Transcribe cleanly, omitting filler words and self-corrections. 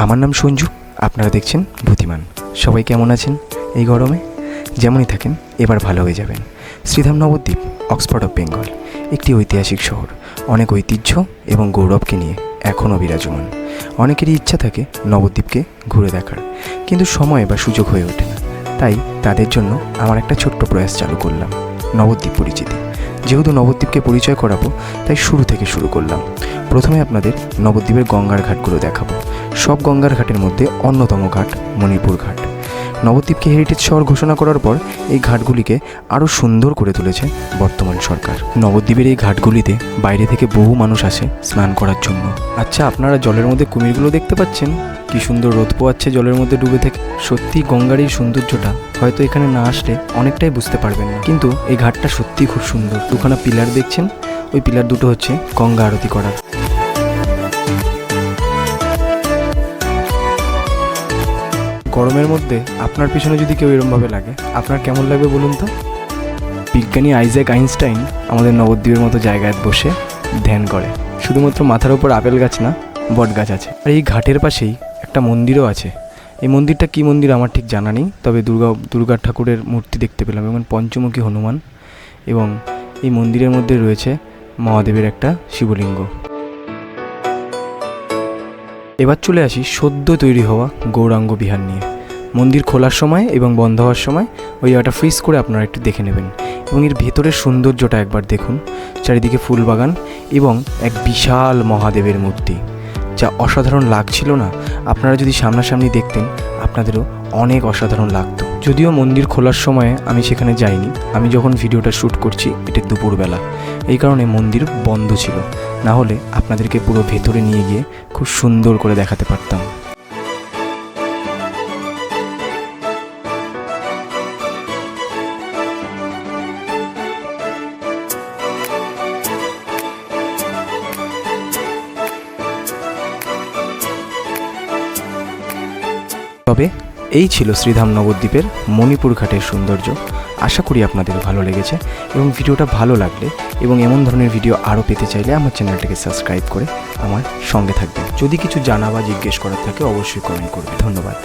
আমার নাম সঞ্জু, আপনারা দেখছেন ভূতিমান। সবাই কেমন আছেন এই গরমে? যেমনই থাকেন এবার ভালো হয়ে যাবেন। শ্রীধাম নবদ্বীপ অক্সফোর্ড অফ বেঙ্গল একটি ঐতিহাসিক শহর, অনেক ঐতিহ্য এবং গৌরবকে নিয়ে এখনও বিরাজমান। অনেকেরই ইচ্ছা থাকে নবদ্বীপকে ঘুরে দেখার, কিন্তু সময় বা সুযোগ হয়ে ওঠে না। তাই তাদের জন্য আমার একটা ছোট্ট প্রয়াস চালু করলাম, নবদ্বীপ পরিচিতি। যেহেতু নবদ্বীপকে পরিচয় করাবো, তাই শুরু থেকে শুরু করলাম। প্রথমে আপনাদের নবদ্বীপের গঙ্গার ঘাটগুলো দেখাবো। সব গঙ্গার ঘাটের মধ্যে অন্যতম ঘাট মণিপুর ঘাট। নবদ্বীপকে হেরিটেজ শহর ঘোষণা করার পর এই ঘাটগুলিকে আরও সুন্দর করে তুলেছে বর্তমান সরকার। নবদ্বীপের এই ঘাটগুলিতে বাইরে থেকে বহু মানুষ আসে স্নান করার জন্য। আচ্ছা, আপনারা জলের মধ্যে কুমিরগুলো দেখতে পাচ্ছেন? কি সুন্দর রোদ পোয়াচ্ছে জলের মধ্যে ডুবে থেকে। সত্যি গঙ্গার এই সৌন্দর্যটা হয়তো এখানে না আসলে অনেকটাই বুঝতে পারবেন না, কিন্তু এই ঘাটটা সত্যিই খুব সুন্দর। দুখানা পিলার দেখছেন, ওই পিলার দুটো হচ্ছে গঙ্গা আরতি করার। গরমের মধ্যে আপনার পিছনে যদি কেউ এরমভাবে লাগে, আপনার কেমন লাগবে বলুন তো? বিজ্ঞানী আইজ্যাক আইনস্টাইন আমাদের নবদ্বীপের মতো জায়গায় বসে ধ্যান করে। শুধুমাত্র মাথার উপর আপেল গাছ না, বট গাছ আছে। আর এই ঘাটের পাশেই একটা মন্দিরও আছে। এই মন্দিরটা কী মন্দির আমার ঠিক জানা নেই, তবে দুর্গা ঠাকুরের মূর্তি দেখতে পেলাম এবং পঞ্চমুখী হনুমান, এবং এই মন্দিরের মধ্যে রয়েছে মহাদেবের একটা শিবলিঙ্গ। এবার চলে আসি সদ্য তৈরি হওয়া গৌরাঙ্গ বিহার নিয়ে। মন্দির খোলার সময় এবং বন্ধ হওয়ার সময় ওই জায়গাটা ফ্রিজ করে আপনারা একটু দেখে নেবেন, এবং এর ভেতরের সৌন্দর্যটা একবার দেখুন। চারিদিকে ফুল বাগান এবং এক বিশাল মহাদেবের মূর্তি, যা অসাধারণ লাগছিল না? আপনারা যদি সামনাসামনি দেখতেন আপনাদেরও অনেক অসাধারণ লাগতো। যদিও মন্দির খোলার সময় আমি সেখানে যাইনি, আমি যখন ভিডিওটা শ্যুট করছি এটা দুপুরবেলা, এই কারণে মন্দির বন্ধ ছিল। না হলে আপনাদেরকে পুরো ভেতরে নিয়ে গিয়ে খুব সুন্দর করে দেখাতে পারতাম। তবে এই ছিল শ্রীধাম নবদ্বীপের মণিপুর ঘাটের সৌন্দর্য। আশা করি আপনাদের ভালো লেগেছে, এবং ভিডিওটা ভালো লাগলে এবং এমন ধরনের ভিডিও আরও পেতে চাইলে আমার চ্যানেলটাকে সাবস্ক্রাইব করে আমার সঙ্গে থাকবেন। যদি কিছু জানা বা জিজ্ঞেস করার থাকে অবশ্যই কমেন্ট করবেন। ধন্যবাদ।